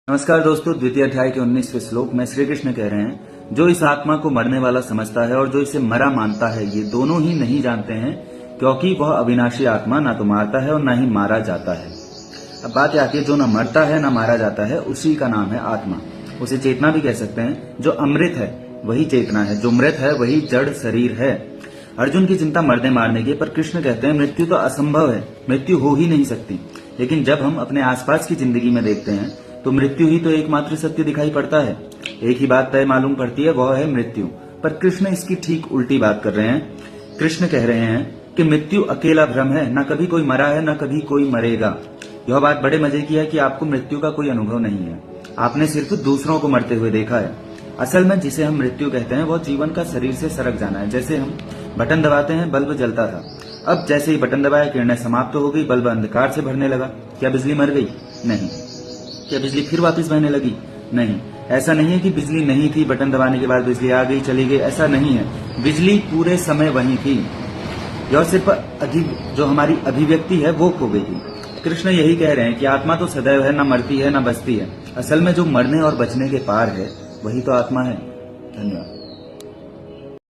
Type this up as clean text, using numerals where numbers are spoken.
नमस्कार दोस्तों, द्वितीय अध्याय के 19वें श्लोक में श्री कृष्ण कह रहे हैं, जो इस आत्मा को मरने वाला समझता है और जो इसे मरा मानता है, ये दोनों ही नहीं जानते हैं, क्योंकि वह अविनाशी आत्मा ना तो मारता है और ना ही मारा जाता है। अब बात आती है, जो ना मरता है ना मारा जाता है, उसी का नाम है आत्मा। उसे चेतना भी कह सकते हैं। जो अमृत है वही चेतना है, जो मृत है वही जड़ शरीर है। अर्जुन की चिंता मरने मारने की, पर कृष्ण कहते हैं मृत्यु तो असंभव है, मृत्यु हो ही नहीं सकती। लेकिन जब हम अपने आसपास की जिंदगी में देखते हैं तो मृत्यु ही तो एकमात्र सत्य दिखाई पड़ता है। एक ही बात तय मालूम पड़ती है, वह है मृत्यु। पर कृष्ण इसकी ठीक उल्टी बात कर रहे हैं। कृष्ण कह रहे हैं कि मृत्यु अकेला भ्रम है, न कभी कोई मरा है न कभी कोई मरेगा। यह बात बड़े मजे की है कि आपको मृत्यु का कोई अनुभव नहीं है, आपने सिर्फ दूसरों को मरते हुए देखा है। असल में जिसे हम मृत्यु कहते हैं वह जीवन का शरीर से सरक जाना है। जैसे हम बटन दबाते हैं, बल्ब जलता था, अब जैसे ही बटन दबाया किरणें समाप्त हो गई, बल्ब अंधकार से भरने लगा। क्या बिजली मर गई? नहीं। क्या बिजली फिर वापस बहने लगी? नहीं। ऐसा नहीं है कि बिजली नहीं थी, बटन दबाने के बाद बिजली आ गई चली गई, ऐसा नहीं है। बिजली पूरे समय वहीं थी, यह सिर्फ जो हमारी अभिव्यक्ति है वो खो गई थी। कृष्ण यही कह रहे हैं कि आत्मा तो सदैव है, न मरती है न बचती है। असल में जो मरने और बचने के पार है वही तो आत्मा है। धन्यवाद।